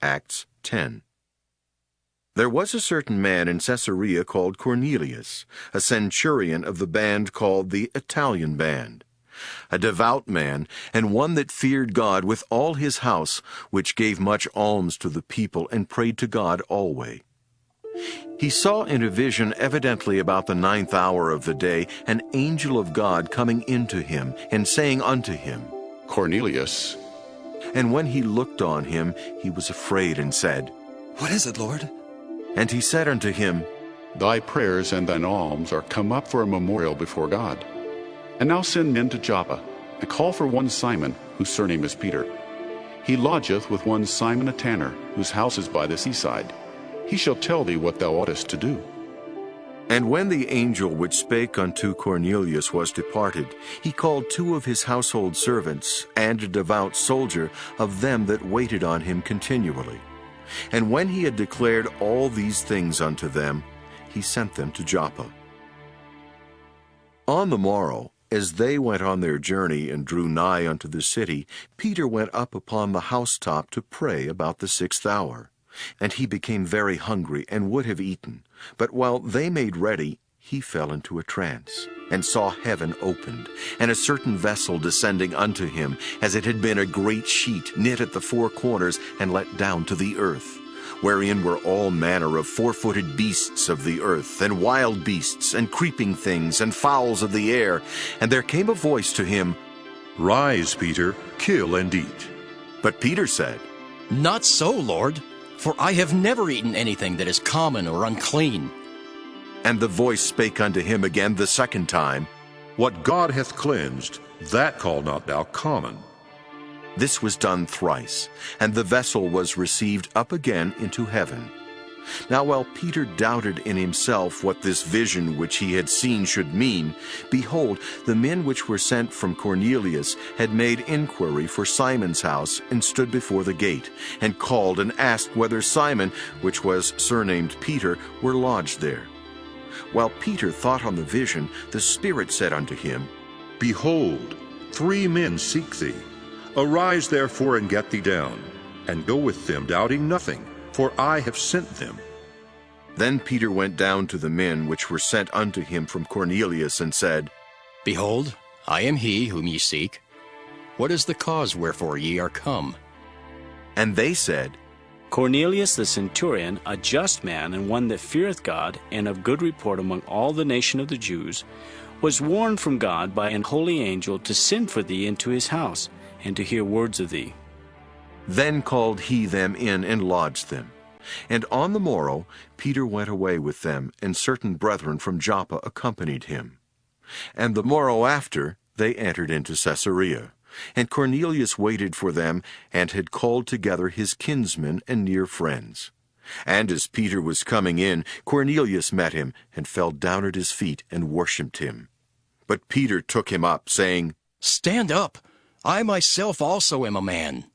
Acts 10. There was a certain man in Caesarea called Cornelius, a centurion of the band called the Italian band, a devout man, and one that feared God with all his house, which gave much alms to the people, and prayed to God alway. He saw in a vision, evidently about the 9th hour of the day, an angel of God coming into him, and saying unto him, Cornelius. And when he looked on him, he was afraid, and said, What is it, Lord? And he said unto him, Thy prayers and thine alms are come up for a memorial before God. And now send men to Joppa, and call for one Simon, whose surname is Peter. He lodgeth with one Simon a tanner, whose house is by the seaside. He shall tell thee what thou oughtest to do. And when the angel which spake unto Cornelius was departed, he called 2 of his household servants, and a devout soldier of them that waited on him continually. And when he had declared all these things unto them, he sent them to Joppa. On the morrow, as they went on their journey and drew nigh unto the city, Peter went up upon the housetop to pray about the 6th hour. And he became very hungry, and would have eaten. But while they made ready, he fell into a trance, and saw heaven opened, and a certain vessel descending unto him, as it had been a great sheet, knit at the 4 corners, and let down to the earth, wherein were all manner of 4-footed beasts of the earth, and wild beasts, and creeping things, and fowls of the air. And there came a voice to him, Rise, Peter, kill and eat. But Peter said, Not so, Lord, for I have never eaten anything that is common or unclean. And the voice spake unto him again the 2nd time, What God hath cleansed, that call not thou common. This was done thrice, and the vessel was received up again into heaven. Now while Peter doubted in himself what this vision which he had seen should mean, behold, the men which were sent from Cornelius had made inquiry for Simon's house, and stood before the gate, and called and asked whether Simon, which was surnamed Peter, were lodged there. While Peter thought on the vision, the Spirit said unto him, Behold, 3 men seek thee. Arise therefore and get thee down, and go with them, doubting nothing, for I have sent them. Then Peter went down to the men which were sent unto him from Cornelius, and said, Behold, I am he whom ye seek. What is the cause wherefore ye are come? And they said, Cornelius the centurion, a just man, and one that feareth God, and of good report among all the nation of the Jews, was warned from God by an holy angel to send for thee into his house, and to hear words of thee. Then called he them in, and lodged them. And on the morrow Peter went away with them, and certain brethren from Joppa accompanied him. And the morrow after they entered into Caesarea. And Cornelius waited for them, and had called together his kinsmen and near friends. And as Peter was coming in, Cornelius met him, and fell down at his feet, and worshipped him. But Peter took him up, saying, Stand up! I myself also am a man.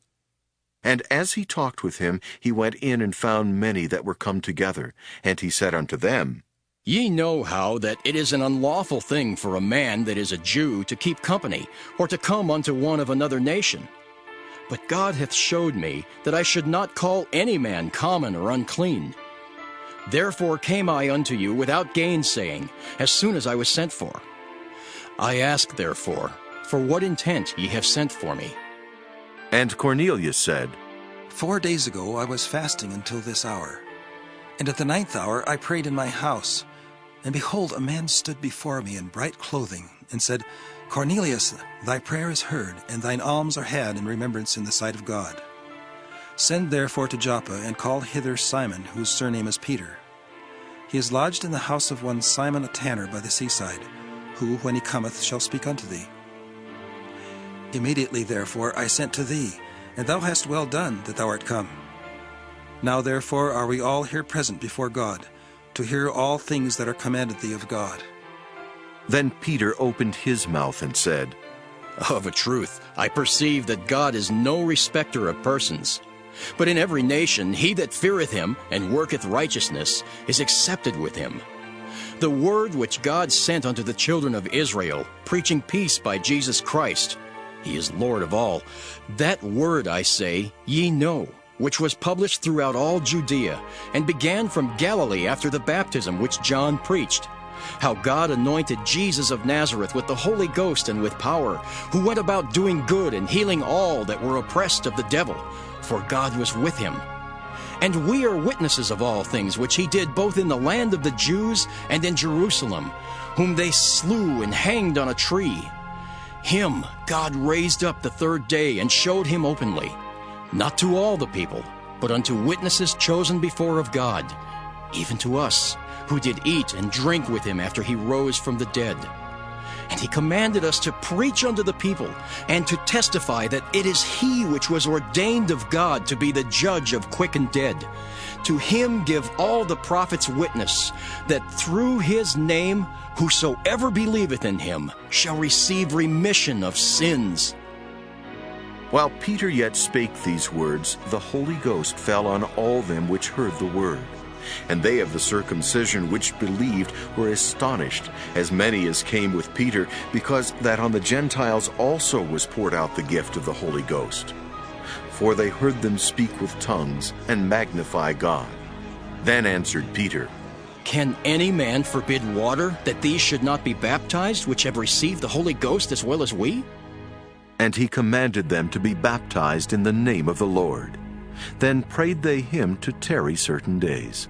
And as he talked with him, he went in and found many that were come together. And he said unto them, Ye know how that it is an unlawful thing for a man that is a Jew to keep company, or to come unto one of another nation. But God hath showed me that I should not call any man common or unclean. Therefore came I unto you without gainsaying, as soon as I was sent for. I ask therefore, for what intent ye have sent for me? And Cornelius said, 4 days ago I was fasting until this hour. And at the 9th hour I prayed in my house. And behold, a man stood before me in bright clothing, and said, Cornelius, thy prayer is heard, and thine alms are had in remembrance in the sight of God. Send therefore to Joppa, and call hither Simon, whose surname is Peter. He is lodged in the house of one Simon a tanner by the seaside, who, when he cometh, shall speak unto thee. Immediately therefore I sent to thee, and thou hast well done that thou art come. Now therefore are we all here present before God, to hear all things that are commanded thee of God. Then Peter opened his mouth and said, Of a truth, I perceive that God is no respecter of persons. But in every nation he that feareth him and worketh righteousness is accepted with him. The word which God sent unto the children of Israel, preaching peace by Jesus Christ, he is Lord of all. That word, I say, ye know, which was published throughout all Judea, and began from Galilee after the baptism which John preached, how God anointed Jesus of Nazareth with the Holy Ghost and with power, who went about doing good and healing all that were oppressed of the devil, for God was with him. And we are witnesses of all things which he did both in the land of the Jews and in Jerusalem, whom they slew and hanged on a tree. Him God raised up the third day and showed him openly, not to all the people, but unto witnesses chosen before of God, even to us, who did eat and drink with him after he rose from the dead. And he commanded us to preach unto the people, and to testify that it is he which was ordained of God to be the judge of quick and dead. To him give all the prophets witness, that through his name whosoever believeth in him shall receive remission of sins. While Peter yet spake these words, the Holy Ghost fell on all them which heard the word. And they of the circumcision which believed were astonished, as many as came with Peter, because that on the Gentiles also was poured out the gift of the Holy Ghost. For they heard them speak with tongues and magnify God. Then answered Peter, Can any man forbid water, that these should not be baptized, which have received the Holy Ghost as well as we? And he commanded them to be baptized in the name of the Lord. Then prayed they him to tarry certain days.